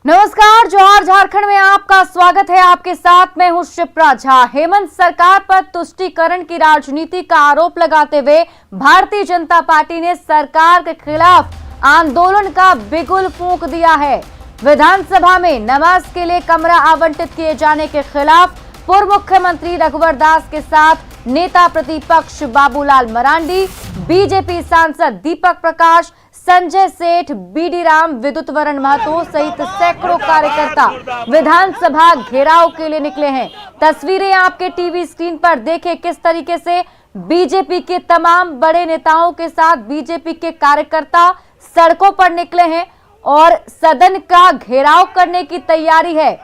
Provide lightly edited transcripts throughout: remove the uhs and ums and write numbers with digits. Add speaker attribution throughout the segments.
Speaker 1: नमस्कार, जोहार झारखंड में आपका स्वागत है। आपके साथ मैं हूं शिप्रा झा। हेमंत सरकार पर तुष्टीकरण की राजनीति का आरोप लगाते हुए भारतीय जनता पार्टी ने सरकार के खिलाफ आंदोलन का बिगुल फूंक दिया है। विधानसभा में नमाज के लिए कमरा आवंटित किए जाने के खिलाफ पूर्व मुख्यमंत्री रघुवर दास के साथ नेता प्रतिपक्ष बाबूलाल मरांडी, बीजेपी सांसद दीपक प्रकाश, संजय सेठ, बीडी राम, विद्युत वरण महतो सहित सैकड़ों कार्यकर्ता विधानसभा घेराव के लिए निकले हैं। तस्वीरें आपके टीवी स्क्रीन पर देखें किस तरीके से बीजेपी के तमाम बड़े नेताओं के साथ बीजेपी के कार्यकर्ता सड़कों पर निकले हैं और सदन का घेराव करने की तैयारी है।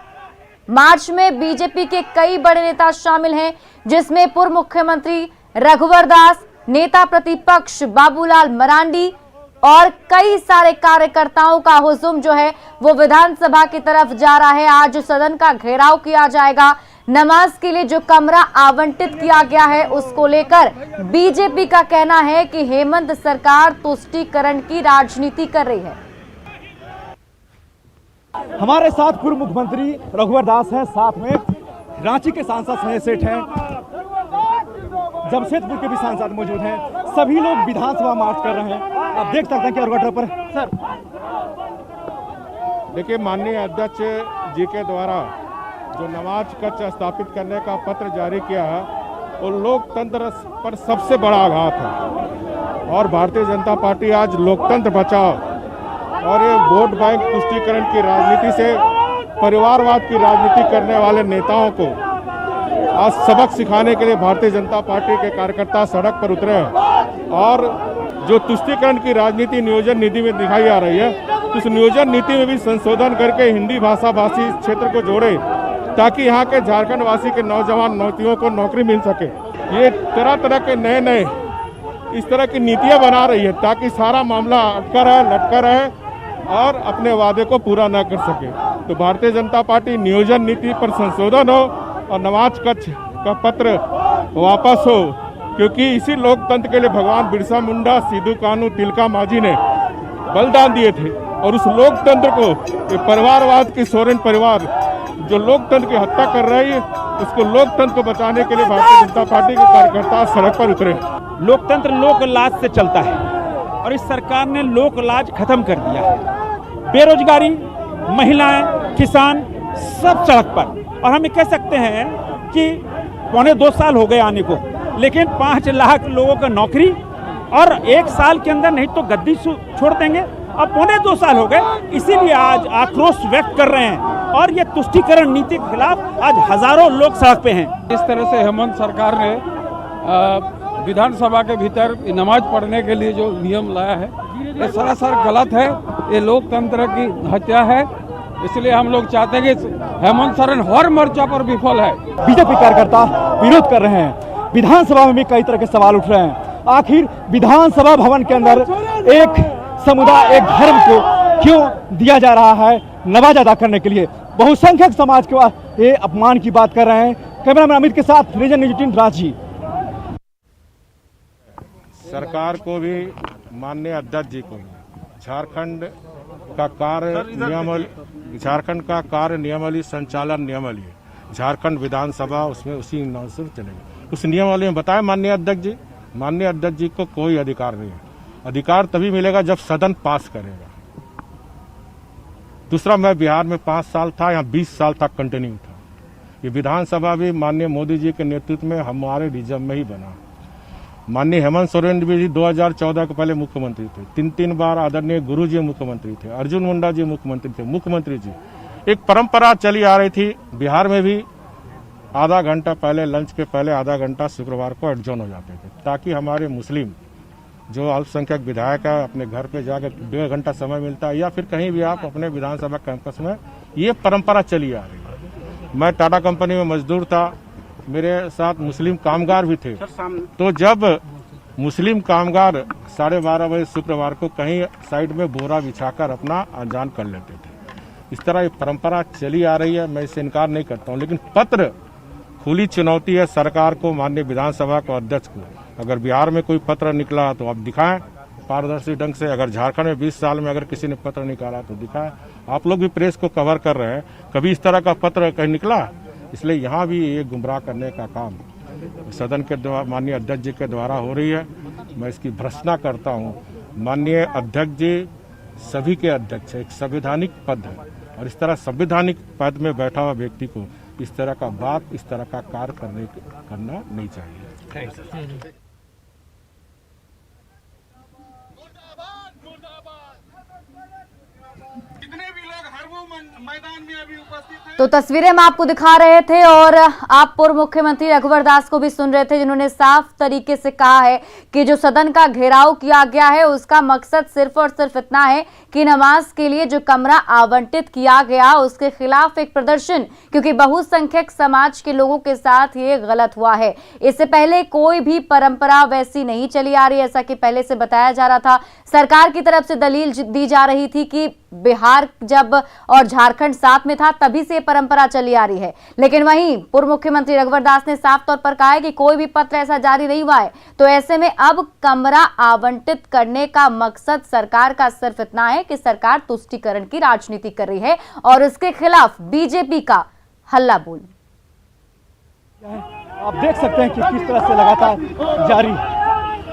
Speaker 1: मार्च में बीजेपी के कई बड़े नेता शामिल हैं, जिसमें पूर्व मुख्यमंत्री रघुवर दास, नेता प्रतिपक्ष बाबूलाल मरांडी और कई सारे कार्यकर्ताओं का हुजूम जो है वो विधानसभा की तरफ जा रहा है। आज सदन का घेराव किया जाएगा। नमाज के लिए जो कमरा आवंटित किया गया है उसको लेकर बीजेपी का कहना है कि हेमंत सरकार तुष्टीकरण की राजनीति कर रही है।
Speaker 2: हमारे साथ पूर्व मुख्यमंत्री रघुवर दास हैं, साथ में रांची के सांसद संजय सेठ हैं, जमशेदपुर के भी सांसद मौजूद हैं। सभी लोग विधानसभा मार्च कर रहे हैं। आप देख सकते हैं कि ऑर्गेटर पर सर
Speaker 3: देखिए, माननीय अध्यक्ष जी के द्वारा जो नमाज कक्ष स्थापित करने का पत्र जारी किया है वो लोकतंत्र पर सबसे बड़ा आघात है। और भारतीय जनता पार्टी आज लोकतंत्र बचाओ और ये वोट बैंक तुष्टीकरण की राजनीति से परिवारवाद की राजनीति करने वाले नेताओं को आज सबक सिखाने के लिए भारतीय जनता पार्टी के कार्यकर्ता सड़क पर उतरे हैं। और जो तुष्टीकरण की राजनीति नियोजन नीति में दिखाई आ रही है, उस नियोजन नीति में भी संशोधन करके हिंदी भाषा भाषी क्षेत्र को जोड़े ताकि यहाँ के झारखंड वासी के नौजवान नौतियों को नौकरी मिल सके। ये तरह तरह के नए इस तरह की नीतियाँ बना रही है ताकि सारा मामला अटका रहे, लटका रहे और अपने वादे को पूरा न कर सके। तो भारतीय जनता पार्टी नियोजन नीति पर संशोधन हो और नमाज कक्ष का पत्र वापस हो, क्योंकि इसी लोकतंत्र के लिए भगवान बिरसा मुंडा, सिद्धू कानू, तिलका मांझी ने बलिदान दिए थे। और उस लोकतंत्र को ये परिवारवाद की सोरेन परिवार जो लोकतंत्र की हत्या कर रही है, उसको लोकतंत्र को बचाने के लिए भारतीय जनता पार्टी के कार्यकर्ता सड़क पर उतरे।
Speaker 2: लोकतंत्र लोक लाज से चलता है और इस सरकार ने लोक लाज खत्म कर दिया है। बेरोजगारी, महिलाएं, किसान सब सड़क पर। और हम ये कह सकते हैं कि 2.25 साल हो गए आने को, लेकिन 5 लाख लोगों का नौकरी और 1 साल के अंदर नहीं तो गद्दी छोड़ देंगे। अब 2.25 साल हो गए, इसीलिए आज आक्रोश व्यक्त कर रहे हैं और ये तुष्टीकरण नीति के खिलाफ आज हजारों लोग सड़क पे हैं।
Speaker 4: इस तरह से हेमंत सरकार ने विधानसभा के भीतर नमाज पढ़ने के लिए जो नियम लाया है ये सरासर गलत है। ये लोकतंत्र की हत्या है। इसलिए हम लोग चाहते हैं कि हेमंत सोरेन हर मोर्चा पर विफल है।
Speaker 2: बीजेपी कार्यकर्ता विरोध कर रहे हैं। विधानसभा में भी कई तरह के सवाल उठ रहे हैं। आखिर विधानसभा भवन के अंदर एक समुदाय, एक धर्म को क्यों दिया जा रहा है नमाज अदा करने के लिए? बहुसंख्यक समाज के बाद ये अपमान की बात कर रहे हैं। कैमरामैन अमित के साथ रीजन न्यूज 18 रांची।
Speaker 3: सरकार को भी, माननीय अध्यक्ष जी को, झारखंड का कार्य नियमावली संचालन नियमावली है। झारखंड विधानसभा उसमें उसी नाम से चलेगी। उस नियमावली में बताया माननीय अध्यक्ष जी को कोई अधिकार नहीं है। अधिकार तभी मिलेगा जब सदन पास करेगा। दूसरा, मैं बिहार में 5 साल था, यहाँ 20 साल तक कंटिन्यू था। ये विधानसभा भी माननीय मोदी जी के नेतृत्व में हमारे रिजर्व में ही बना। माननीय हेमंत सोरेन भी 2014 के पहले मुख्यमंत्री थे। 3 बार आदरणीय गुरु जी मुख्यमंत्री थे, अर्जुन मुंडा जी मुख्यमंत्री थे, मुख्यमंत्री जी। एक परंपरा चली आ रही थी बिहार में भी, आधा घंटा पहले, लंच के पहले आधा घंटा शुक्रवार को एडजॉर्न हो जाते थे ताकि हमारे मुस्लिम जो अल्पसंख्यक विधायक है अपने घर पे जाकर 1.5 घंटा समय मिलता है, या फिर कहीं भी आप अपने विधानसभा कैंपस में, ये परंपरा चली आ रही है। मैं टाटा कंपनी में मजदूर था, मेरे साथ मुस्लिम कामगार भी थे। तो जब मुस्लिम कामगार 12:30 बजे शुक्रवार को कहीं साइड में बोरा बिछाकर अपना अजान कर लेते थे। इस तरह ये परंपरा चली आ रही है, मैं इससे इनकार नहीं करता हूँ। लेकिन पत्र खुली चुनौती है सरकार को, माननीय विधानसभा को, अध्यक्ष को। अगर बिहार में कोई पत्र निकला तो आप दिखाएं, पारदर्शी ढंग से। अगर झारखंड में 20 साल में अगर किसी ने पत्र निकाला तो दिखा। आप लोग भी प्रेस को कवर कर रहे हैं, कभी इस तरह का पत्र कहीं निकला? इसलिए यहाँ भी ये गुमराह करने का काम सदन के द्वारा माननीय अध्यक्ष जी के द्वारा हो रही है। मैं इसकी भर्त्सना करता हूँ। माननीय अध्यक्ष जी सभी के अध्यक्ष है, एक संवैधानिक पद है और इस तरह संवैधानिक पद में बैठा हुआ व्यक्ति को इस तरह का बात, इस तरह का कार्य करना नहीं चाहिए।
Speaker 1: तो तस्वीरें हम आपको दिखा रहे थे और आप पूर्व मुख्यमंत्री रघुवर दास को भी सुन रहे थे, जिन्होंने साफ तरीके से कहा है कि जो सदन का घेराव किया गया है उसका मकसद सिर्फ और सिर्फ इतना है कि नमाज के लिए जो कमरा आवंटित किया गया उसके खिलाफ एक प्रदर्शन, क्योंकि बहुसंख्यक समाज के लोगों के साथ ये गलत हुआ है। इससे पहले कोई भी परंपरा वैसी नहीं चली आ रही, ऐसा कि पहले से बताया जा रहा था। सरकार की तरफ से दलील दी जा रही थी कि बिहार जब और झारखंड साथ में था तभी से परंपरा चली आ रही है, लेकिन वहीं पूर्व मुख्यमंत्री रघुवर दास ने साफ तौर पर कहा है कि कोई भी पत्र ऐसा जारी नहीं हुआ है। तो ऐसे में अब कमरा आवंटित करने का मकसद सरकार का सिर्फ इतना है कि सरकार तुष्टीकरण की राजनीति कर रही है और इसके खिलाफ बीजेपी का हल्ला बोल।
Speaker 5: आप देख सकते हैं कि किस तरह से लगातार जारी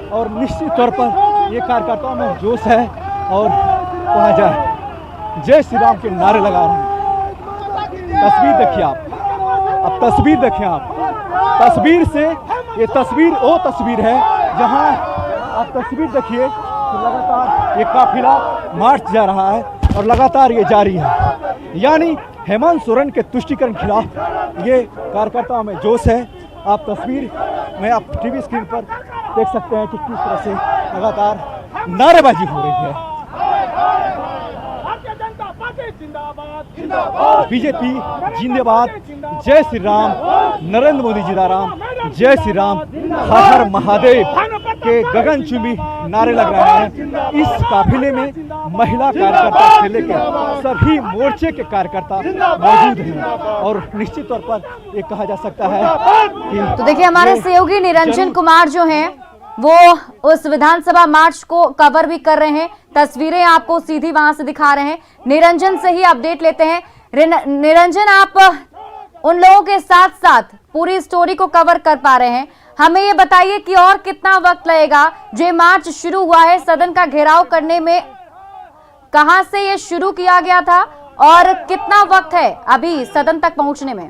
Speaker 5: और निश्चित तौर पर ये कार्यकर्ताओं में जोश है और कहा जाए जय श्री राम के नारे लगा रहे हैं। तस्वीर देखिए आप, अब तस्वीर देखें आप, तस्वीर से ये तस्वीर वो तस्वीर है जहां आप तस्वीर देखिए तो लगातार ये काफिला मार्च जा रहा है और लगातार ये जारी है। यानी हेमंत सोरेन के तुष्टीकरण खिलाफ ये कार्यकर्ताओं में जोश है। आप तस्वीर में आप टीवी स्क्रीन पर देख सकते हैं कि किस तरह से लगातार नारेबाजी हो रही है। बीजेपी जिंदाबाद, जय श्री राम, नरेंद्र मोदी जिंदाराम, जय श्री राम, हर हर महादेव के गगनचुंबी नारे लग रहे हैं। इस काफिले में महिला कार्यकर्ता से लेकर सभी मोर्चे के कार्यकर्ता मौजूद हैं और निश्चित तौर पर ये कहा जा सकता है कि
Speaker 1: तो देखिए हमारे सहयोगी निरंजन कुमार जो हैं वो उस विधानसभा मार्च को कवर भी कर रहे हैं, तस्वीरें आपको सीधी वहां से दिखा रहे हैं। निरंजन से ही अपडेट लेते हैं। निरंजन, आप उन लोगों के साथ साथ पूरी स्टोरी को कवर कर पा रहे हैं, हमें ये बताइए कि और कितना वक्त लगेगा? जो मार्च शुरू हुआ है सदन का घेराव करने में, कहां से ये शुरू किया गया था और कितना वक्त है अभी सदन तक पहुंचने में?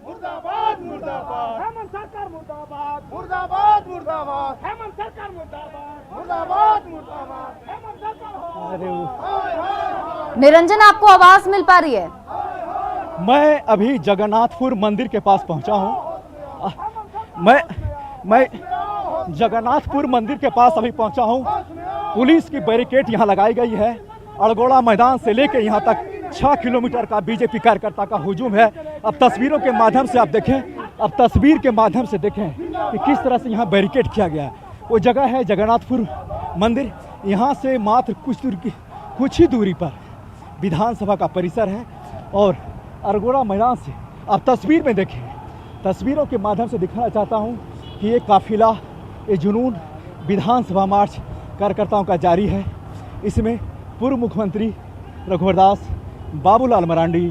Speaker 6: मुर्दाबाद मुर्दाबाद हेमंत सरकार मुर्दाबाद मुर्दाबाद मुर्दाबाद हेमंत सरकार मुर्दाबाद मुर्दाबाद मुर्दाबाद हेमंत सरकार।
Speaker 1: निरंजन, आपको आवाज मिल पा रही है?
Speaker 5: मैं अभी जगन्नाथपुर मंदिर के पास पहुंचा हूं। मैं जगन्नाथपुर मंदिर के पास अभी पहुंचा हूं। पुलिस की बैरिकेड यहां लगाई गई है। अड़गोड़ा मैदान से लेकर यहां तक 6 किलोमीटर का बीजेपी कार्यकर्ता का हुजूम है। अब तस्वीरों के माध्यम से आप देखें, अब तस्वीर के माध्यम से देखें कि किस तरह से यहाँ बैरिकेड किया गया है। वो जगह है जगन्नाथपुर मंदिर। यहाँ से मात्र कुछ ही दूरी पर विधानसभा का परिसर है और अड़गोड़ा मैदान से आप तस्वीर में देखें। तस्वीरों के माध्यम से दिखाना चाहता हूँ कि ये काफिला, ये जुनून विधानसभा मार्च कार्यकर्ताओं का जारी है। इसमें पूर्व मुख्यमंत्री रघुवर दास, बाबूलाल मरांडी,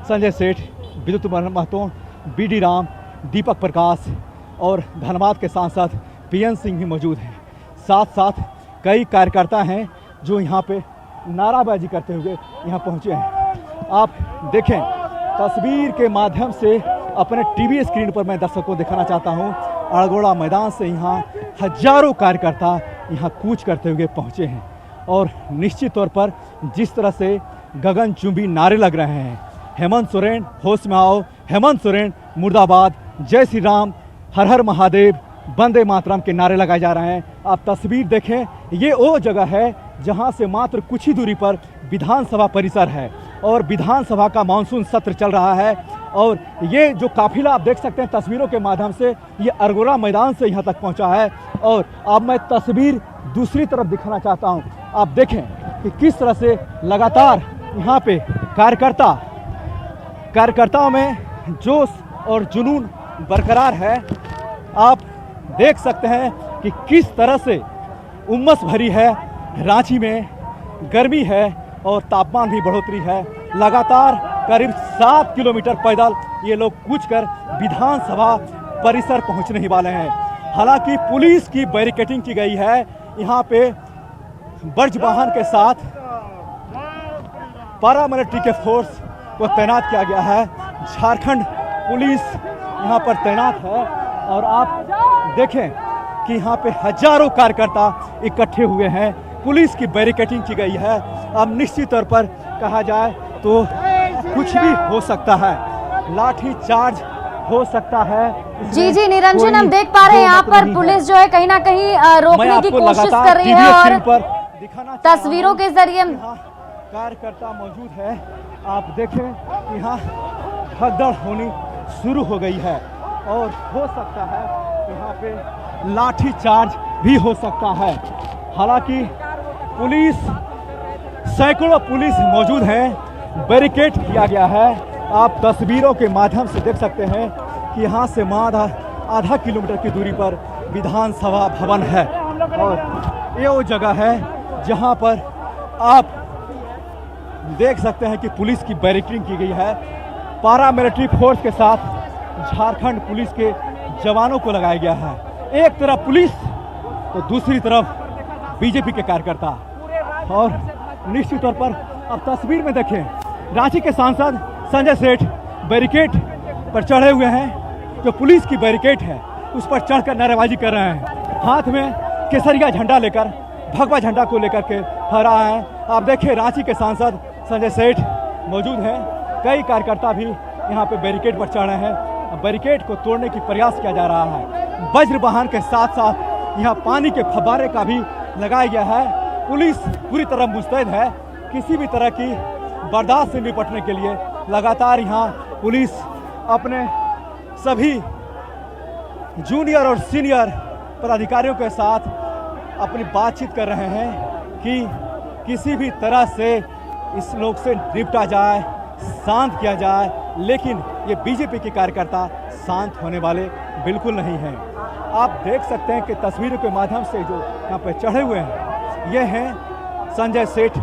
Speaker 5: संजय सेठ, विद्युत महतो, बीडी राम, दीपक प्रकाश और धनबाद के सांसद पीएन सिंह भी मौजूद हैं। साथ साथ कई कार्यकर्ता हैं जो यहाँ पे नाराबाजी करते हुए यहाँ पहुँचे हैं। आप देखें तस्वीर के माध्यम से अपने टीवी स्क्रीन पर मैं दर्शकों को दिखाना चाहता हूँ। अड़गोड़ा मैदान से यहाँ हजारों कार्यकर्ता यहाँ कूच करते हुए पहुँचे हैं और निश्चित तौर पर जिस तरह से गगनचुंबी नारे लग रहे हैं, हेमंत सोरेन होश में आओ, हेमंत सोरेन मुर्दाबाद, जय श्री राम, हर हर महादेव, वंदे मातरम के नारे लगाए जा रहे हैं। आप तस्वीर देखें, ये वो जगह है जहां से मात्र कुछ ही दूरी पर विधानसभा परिसर है और विधानसभा का मानसून सत्र चल रहा है। और ये जो काफिला आप देख सकते हैं तस्वीरों के माध्यम से, ये अड़गोड़ा मैदान से यहाँ तक पहुँचा है। और अब मैं तस्वीर दूसरी तरफ दिखाना चाहता हूँ। आप देखें कि किस तरह से लगातार यहाँ पे कार्यकर्ताओं में जोश और जुनून बरकरार है। आप देख सकते हैं कि किस तरह से उमस भरी है रांची में गर्मी है और तापमान भी बढ़ोतरी है। लगातार करीब 7 किलोमीटर पैदल ये लोग कूचकर विधानसभा परिसर पहुंचने ही वाले हैं। हालांकि पुलिस की बैरिकेडिंग की गई है। यहाँ पे बर्ज वाहन के साथ पैरामिलिट्री के फोर्स को तैनात किया गया है। झारखंड पुलिस यहाँ पर तैनात है और आप देखें कि यहाँ पे हजारों कार्यकर्ता इकट्ठे हुए हैं। पुलिस की बैरिकेडिंग की गई है। अब निश्चित तौर पर कहा जाए तो कुछ भी हो सकता है, लाठी चार्ज हो सकता है।
Speaker 1: जी निरंजन, हम देख पा रहे हैं यहाँ पर पुलिस जो है कहीं ना कहीं रोकने की कोशिश कर रही है और तस्वीरों के जरिए
Speaker 5: कार्यकर्ता मौजूद है। आप देखें यहाँ भगदड़ होनी शुरू हो गई है और हो सकता है यहाँ पे लाठी चार्ज भी हो सकता है। हालांकि पुलिस, सैकड़ों पुलिस मौजूद हैं, बैरिकेड किया गया है। आप तस्वीरों के माध्यम से देख सकते हैं कि यहाँ से आधा किलोमीटर की दूरी पर विधानसभा भवन है और ये वो जगह है जहाँ पर आप देख सकते हैं कि पुलिस की बैरिकेडिंग की गई है। पैरामिलिट्री फोर्स के साथ झारखंड पुलिस के जवानों को लगाया गया है। एक तरफ पुलिस तो दूसरी तरफ बीजेपी के कार्यकर्ता। और निश्चित तौर पर अब तस्वीर में देखें, रांची के सांसद संजय सेठ बैरिकेड पर चढ़े हुए हैं। जो पुलिस की बैरिकेड है उस पर चढ़कर नारेबाजी कर रहे हैं। हाथ में केसरिया झंडा लेकर, भगवा झंडा को लेकर के हरा है। आप देखिए रांची के सांसद संजय सेठ मौजूद हैं। कई कार्यकर्ता भी यहाँ पे बैरिकेड पर चढ़ रहे हैं। बैरिकेड को तोड़ने की प्रयास किया जा रहा है। वज्र वाहन के साथ साथ यहाँ पानी के फव्वारे का भी लगाया गया है। पुलिस पूरी तरह मुस्तैद है किसी भी तरह की बर्दाश्त से निपटने के लिए। लगातार यहाँ पुलिस अपने सभी जूनियर और सीनियर पदाधिकारियों के साथ अपनी बातचीत कर रहे हैं कि किसी भी तरह से इस लोग से निपटा जाए, शांत किया जाए। लेकिन ये बीजेपी के कार्यकर्ता शांत होने वाले बिल्कुल नहीं हैं। आप देख सकते हैं कि तस्वीरों के माध्यम से जो यहाँ पर चढ़े हुए हैं ये हैं संजय सेठ,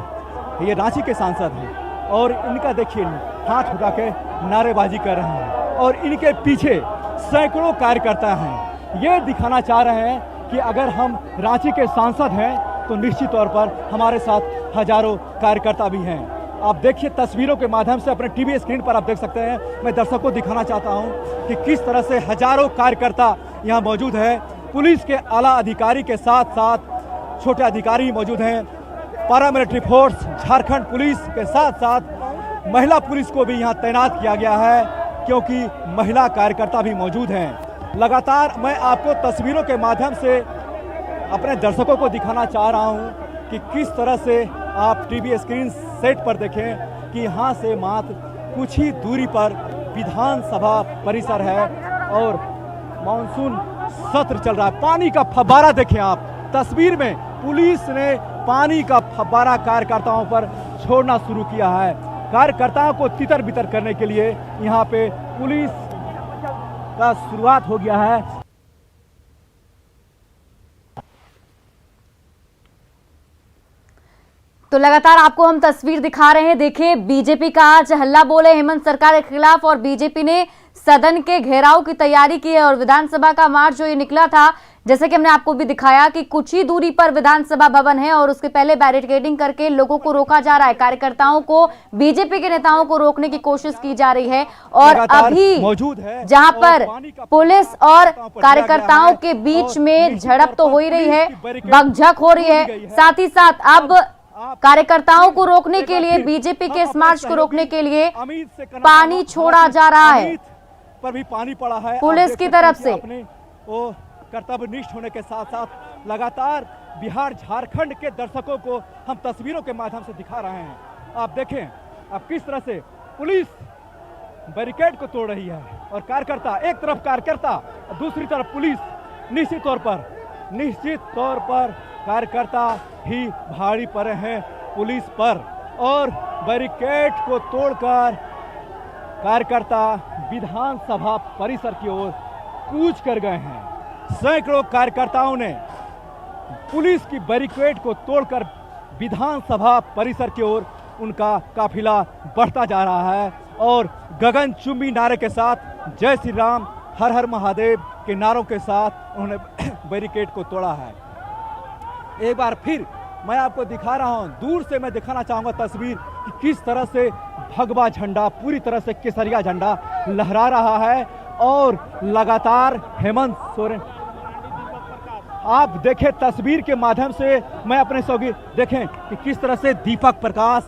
Speaker 5: ये रांची के सांसद हैं और इनका देखिए हाथ उठा के नारेबाजी कर रहे हैं और इनके पीछे सैकड़ों कार्यकर्ता हैं। ये दिखाना चाह रहे हैं कि अगर हम रांची के सांसद हैं तो निश्चित तौर पर हमारे साथ हजारों कार्यकर्ता भी हैं। आप देखिए तस्वीरों के माध्यम से अपने टीवी स्क्रीन पर आप देख सकते हैं। मैं दर्शकों को दिखाना चाहता हूं कि किस तरह से हजारों कार्यकर्ता यहां मौजूद है। पुलिस के आला अधिकारी के साथ साथ छोटे अधिकारी मौजूद हैं। पैरामिलिट्री फोर्स, झारखंड पुलिस के साथ साथ महिला पुलिस को भी यहां तैनात किया गया है क्योंकि महिला कार्यकर्ता भी मौजूद हैं। लगातार मैं आपको तस्वीरों के माध्यम से अपने दर्शकों को दिखाना चाह रहा हूं कि किस तरह से आप टीवी स्क्रीन सेट पर देखें कि यहाँ से मात्र कुछ ही दूरी पर विधानसभा परिसर है और मानसून सत्र चल रहा है। पानी का फव्वारा देखें आप तस्वीर में, पुलिस ने पानी का फव्वारा कार्यकर्ताओं पर छोड़ना शुरू किया है। कार्यकर्ताओं को तितर बितर करने के लिए यहाँ पे पुलिस का शुरुआत हो गया है।
Speaker 1: तो लगातार आपको हम तस्वीर दिखा रहे हैं। देखिए बीजेपी का आज हल्ला बोले हेमंत सरकार के खिलाफ और बीजेपी ने सदन के घेराव की तैयारी की है और विधानसभा का मार्च जो ये निकला था, जैसे कि हमने आपको भी दिखाया कि कुछ ही दूरी पर विधानसभा भवन है और उसके पहले बैरिकेडिंग करके लोगों को रोका जा रहा है। कार्यकर्ताओं को, बीजेपी के नेताओं को रोकने की कोशिश की जा रही है और अभी
Speaker 5: मौजूद है
Speaker 1: जहां पर पुलिस और कार्यकर्ताओं के बीच में झड़प तो हो ही रही है, बकझक हो रही है। साथ ही साथ अब कार्यकर्ताओं को रोकने के लिए, बीजेपी के इस मार्च को रोकने के लिए पानी छोड़ा जा रहा है
Speaker 5: पर भी पानी पड़ा है
Speaker 1: पुलिस की तरफ से।
Speaker 5: अपने वो कर्तव्यनिष्ठ होने के साथ साथ लगातार बिहार झारखंड के दर्शकों को हम तस्वीरों के माध्यम से दिखा रहे हैं। आप देखें अब किस तरह से पुलिस बैरिकेड को तोड़ रही है और कार्यकर्ता, एक तरफ कार्यकर्ता दूसरी तरफ पुलिस। निश्चित तौर पर कार्यकर्ता ही भारी पड़े हैं पुलिस पर और बैरिकेड को तोड़कर कार्यकर्ता विधानसभा परिसर की ओर कूच कर गए हैं। सैकड़ों कार्यकर्ताओं ने पुलिस की बैरिकेड को तोड़कर विधानसभा परिसर की ओर उनका काफिला बढ़ता जा रहा है और गगनचुंबी नारे के साथ जय श्री राम हर हर महादेव के नारों के साथ उन्होंने बैरिकेड को तोड़ा है। एक बार फिर मैं आपको दिखा रहा हूं, दूर से मैं दिखाना चाहूंगा तस्वीर कि किस तरह से भगवा झंडा, पूरी तरह से केसरिया झंडा लहरा रहा है और लगातार हेमंत सोरेन, आप देखें तस्वीर के माध्यम से, मैं अपने सहयोगी देखें कि किस तरह से दीपक प्रकाश,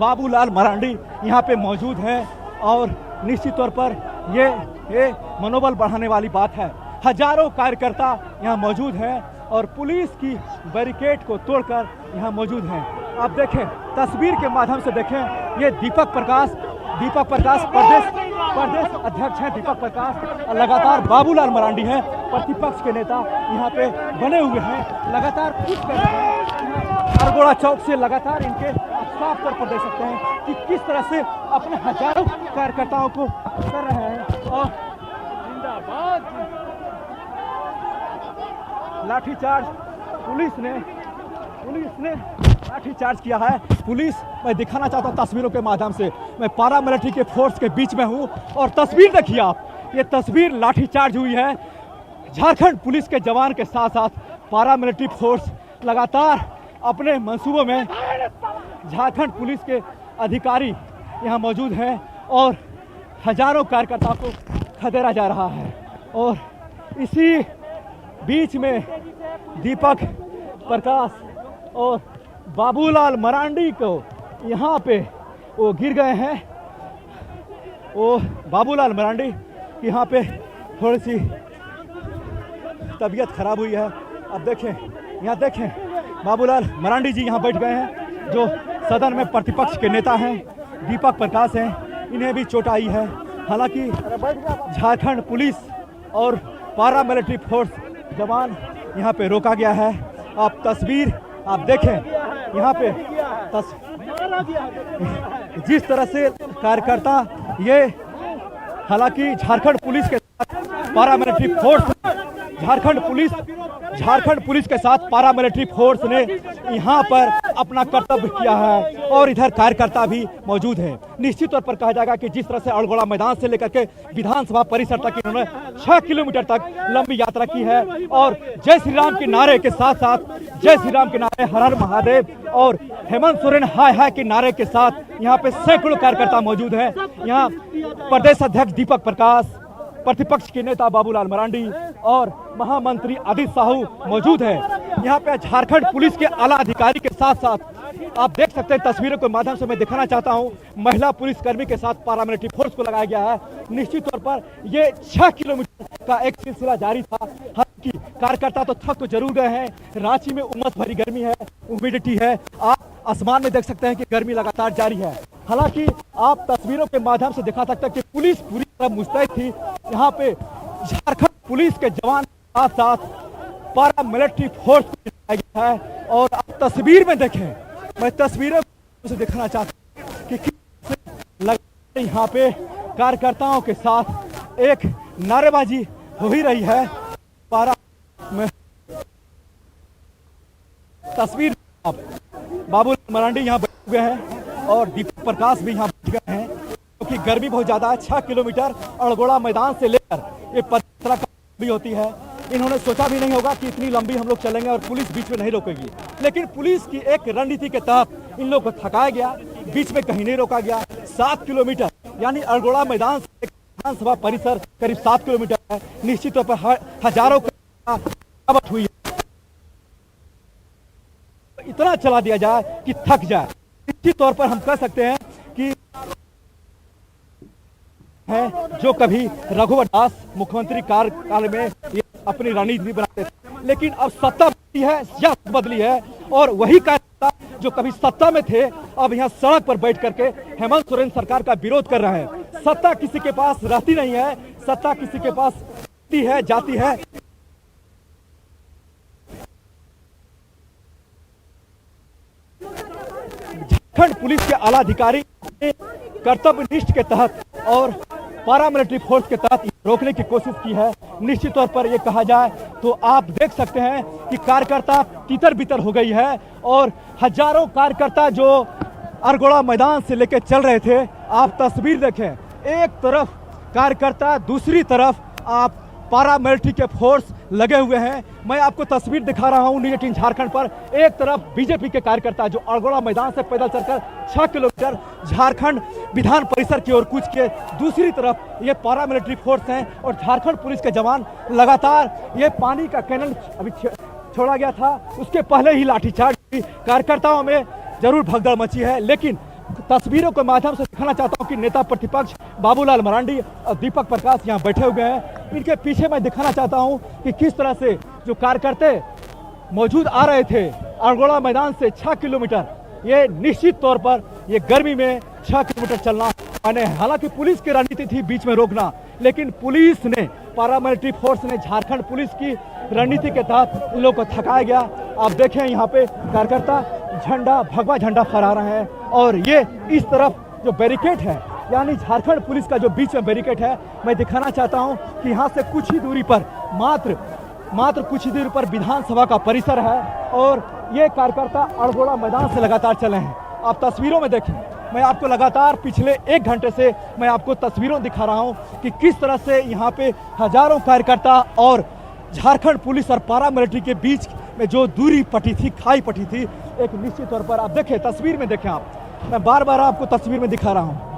Speaker 5: बाबूलाल मरांडी यहाँ पे मौजूद हैं और निश्चित तौर पर ये मनोबल बढ़ाने वाली बात है। हजारों कार्यकर्ता यहाँ मौजूद हैं और पुलिस की बैरिकेड को तोड़कर यहाँ मौजूद हैं। आप देखें तस्वीर के माध्यम से देखें, ये दीपक प्रकाश प्रदेश अध्यक्ष हैं। दीपक प्रकाश लगातार बाबूलाल मरांडी हैं, प्रतिपक्ष के नेता यहाँ पे बने हुए हैं, लगातार कुछ कर रहे हैं। अरगोड़ा चौक से लगातार इनके साफ तौर पर देख सकते हैं कि किस तरह से अपने हजारों कार्यकर्ताओं को कर रहे हैं और लाठीचार्ज पुलिस ने लाठीचार्ज किया है। पुलिस, मैं दिखाना चाहता हूं तस्वीरों के माध्यम से, मैं पारा मिलिट्री के फोर्स के बीच में हूं और तस्वीर देखिए आप, ये तस्वीर लाठीचार्ज हुई है। झारखंड पुलिस के जवान के साथ साथ पारा मिलिट्री फोर्स लगातार अपने मंसूबों में, झारखंड पुलिस के अधिकारी यहाँ मौजूद हैं और हजारों कार्यकर्ताओं को खदेड़ा जा रहा है। और इसी बीच में दीपक प्रकाश और बाबूलाल मरांडी को यहाँ पे वो गिर गए हैं। वो बाबूलाल मरांडी यहाँ पे थोड़ी सी तबीयत खराब हुई है। अब देखें, यहाँ देखें बाबूलाल मरांडी जी यहाँ बैठ गए हैं, जो सदन में प्रतिपक्ष के नेता हैं। दीपक प्रकाश हैं, इन्हें भी चोट आई है। हालांकि झारखंड पुलिस और पारा मिलिट्री फोर्स जवान यहाँ पे रोका गया है। आप तस्वीर आप देखें, यहाँ पे जिस तरह से कार्यकर्ता, ये हालांकि झारखंड पुलिस के साथ पारा मिलिट्री फोर्स, झारखंड पुलिस के साथ पारा मिलिट्री फोर्स ने यहाँ पर अपना कर्तव्य किया है और इधर कार्यकर्ता भी मौजूद हैं। निश्चित तौर पर कहा जाएगा कि जिस तरह से अड़गोड़ा मैदान से लेकर के विधानसभा परिसर तक इन्होंने 6 किलोमीटर तक लंबी यात्रा की है और जय श्री राम के नारे के साथ साथ, जय श्री राम के नारे, हर हर महादेव और हेमंत सोरेन हाय हाय के नारे के साथ यहाँ पे सैकड़ों कार्यकर्ता मौजूद हैं। यहाँ प्रदेश अध्यक्ष दीपक प्रकाश, प्रतिपक्ष के नेता बाबूलाल मरांडी और महामंत्री आदित्य साहू मौजूद हैं। यहाँ पे झारखंड पुलिस के आला अधिकारी के साथ साथ आप देख सकते हैं तस्वीरों के माध्यम से मैं दिखाना चाहता हूँ, महिला पुलिसकर्मी के साथ पारा मिलिट्री फोर्स को लगाया गया है। निश्चित तौर पर ये 6 किलोमीटर का एक सिलसिला जारी था। हालांकि कार्यकर्ता तो थक तो जरूर गए हैं। रांची में उमस भरी गर्मी है, ह्यूमिडिटी है, आप आसमान में देख सकते हैं कि गर्मी लगातार जारी है। हालांकि आप तस्वीरों के माध्यम से दिखा सकते हैं कि पुलिस पूरी तरह मुस्तैद थी। यहाँ पे झारखंड पुलिस के जवान के साथ साथ पारा मिलिट्री फोर्स को लगाया गया है और आप तस्वीर में देखें, मैं तस्वीरों से दिखाना चाहता हूँ कि लगातार यहाँ पे कार्यकर्ताओं के साथ एक नारेबाजी हो ही रही है। पारा में तस्वीर आप बाबूलाल मरांडी यहाँ बैठे हुए हैं और दीपक प्रकाश भी यहाँ बैठ गए हैं, क्योंकि गर्मी बहुत ज्यादा है। 6 किलोमीटर अड़गोड़ा मैदान से लेकर ये पदयात्रा भी होती है। इन्होंने सोचा भी नहीं होगा कि इतनी लंबी हम लोग चलेंगे और पुलिस बीच में नहीं रोकेगी, लेकिन पुलिस की एक रणनीति के तहत इन लोग को थकाया गया, बीच में कहीं नहीं रोका गया। 7 किलोमीटर यानी अड़गोड़ा मैदान से विधानसभा परिसर करीब 7 किलोमीटर है। निश्चित तौर पर हजारों गिरावट हुई है। इतना चला दिया जाए कि थक जाए। निश्चित तौर पर हम कह सकते हैं कि है जो कभी रघुवर दास मुख्यमंत्री कार्यकाल में ये अपनी रणनीति भी बनाते थे, लेकिन अब सत्ता बदली है, सियासत बदली है और वही कार्यकर्ता जो कभी सत्ता में थे अब यहाँ सड़क पर बैठ करके हेमंत सोरेन सरकार का विरोध कर रहे हैं। सत्ता किसी के पास रहती नहीं है, सत्ता किसी के पास है, जाती है। झारखंड पुलिस के आला अधिकारी कर्तव्यनिष्ठ के तहत और पारा मिलिट्री फोर्स के तहत रोकने की कोशिश की है, निश्चित तौर पर ये कहा जाए तो आप देख सकते हैं कि कार्यकर्ता तितर बितर हो गई है और हजारों कार्यकर्ता जो अरगोड़ा मैदान से लेकर चल रहे थे, आप तस्वीर देखें, एक तरफ कार्यकर्ता, दूसरी तरफ आप पारामिलिट्री के फोर्स लगे हुए हैं। मैं आपको तस्वीर दिखा रहा हूं न्यूज़ 18 झारखंड पर। एक तरफ बीजेपी के कार्यकर्ता जो अरगोड़ा मैदान से पैदल चलकर 6 किलोमीटर झारखंड विधान परिसर की ओर कूच के, दूसरी तरफ ये पारामिलिट्री फोर्स हैं और झारखंड पुलिस के जवान लगातार ये पानी का कैनन अभी छोड़ा गया था, उसके पहले ही लाठीचार्ज हुई। कार्यकर्ताओं में जरूर भगदड़ मची है, लेकिन तस्वीरों के माध्यम से दिखाना चाहता हूं कि नेता प्रतिपक्ष बाबूलाल मरांडी और दीपक प्रकाश यहां बैठे हुए हैं। इनके पीछे मैं दिखाना चाहता हूं कि किस तरह से जो कार्यकर्ता मौजूद आ रहे थे अरगोड़ा मैदान से 6 किलोमीटर, ये निश्चित तौर पर ये गर्मी में 6 किलोमीटर चलना माने। हालांकि पुलिस की रणनीति थी बीच में रोकना, लेकिन पुलिस ने, पारामिलिट्री फोर्स ने, झारखंड पुलिस की रणनीति के तहत इन लोगों को थकाया गया। आप देखें यहाँ पे कार्यकर्ता झंडा, भगवा झंडा फहरा रहे हैं और ये इस तरफ जो बैरिकेड है, यानी झारखंड पुलिस का जो बीच में बैरिकेड है, मैं दिखाना चाहता हूं कि यहाँ से कुछ ही दूरी पर, मात्र कुछ ही दूरी पर विधानसभा का परिसर है और ये कार्यकर्ता अरगोड़ा मैदान से लगातार चले हैं। आप तस्वीरों में देखें, मैं आपको लगातार पिछले 1 घंटे से मैं आपको तस्वीरों दिखा रहा हूं कि किस तरह से यहाँ पे हजारों कार्यकर्ता और झारखंड पुलिस और पारामिलिट्री के बीच में जो दूरी पटी थी, खाई पटी थी, एक निश्चित तौर पर आप देखें, तस्वीर में देखें आप, मैं बार बार आपको तस्वीर में दिखा रहा हूं।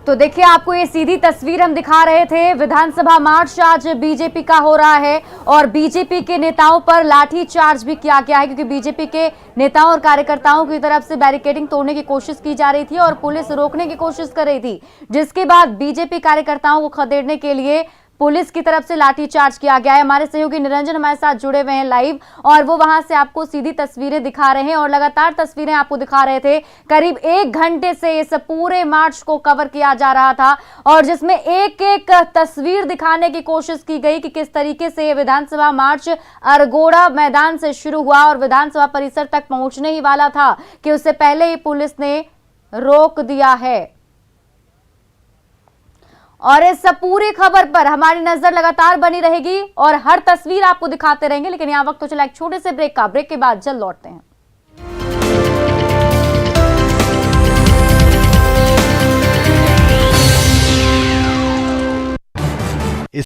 Speaker 1: तो देखिए, आपको ये सीधी तस्वीर हम दिखा रहे थे। विधानसभा मार्च आज बीजेपी का हो रहा है और बीजेपी के नेताओं पर लाठी चार्ज भी किया गया है, क्योंकि बीजेपी के नेताओं और कार्यकर्ताओं की तरफ से बैरिकेडिंग तोड़ने की कोशिश की जा रही थी और पुलिस रोकने की कोशिश कर रही थी, जिसके बाद बीजेपी कार्यकर्ताओं को खदेड़ने के लिए पुलिस की तरफ से लाठीचार्ज किया गया है। हमारे सहयोगी निरंजन हमारे साथ जुड़े हुए हैं लाइव और वो वहां से आपको सीधी तस्वीरें दिखा रहे हैं और लगातार तस्वीरें आपको दिखा रहे थे। करीब 1 घंटे से इस पूरे मार्च को कवर किया जा रहा था और जिसमें एक एक तस्वीर दिखाने की कोशिश की गई कि किस तरीके से विधानसभा मार्च अरगोड़ा मैदान से शुरू हुआ और विधानसभा परिसर तक पहुंचने ही वाला था कि उससे पहले ही पुलिस ने रोक दिया है। और इस पूरी खबर पर हमारी नजर लगातार बनी रहेगी और हर तस्वीर आपको दिखाते रहेंगे, लेकिन यहाँ वक्त तो चला एक छोटे से ब्रेक का। ब्रेक के बाद जल्द लौटते हैं।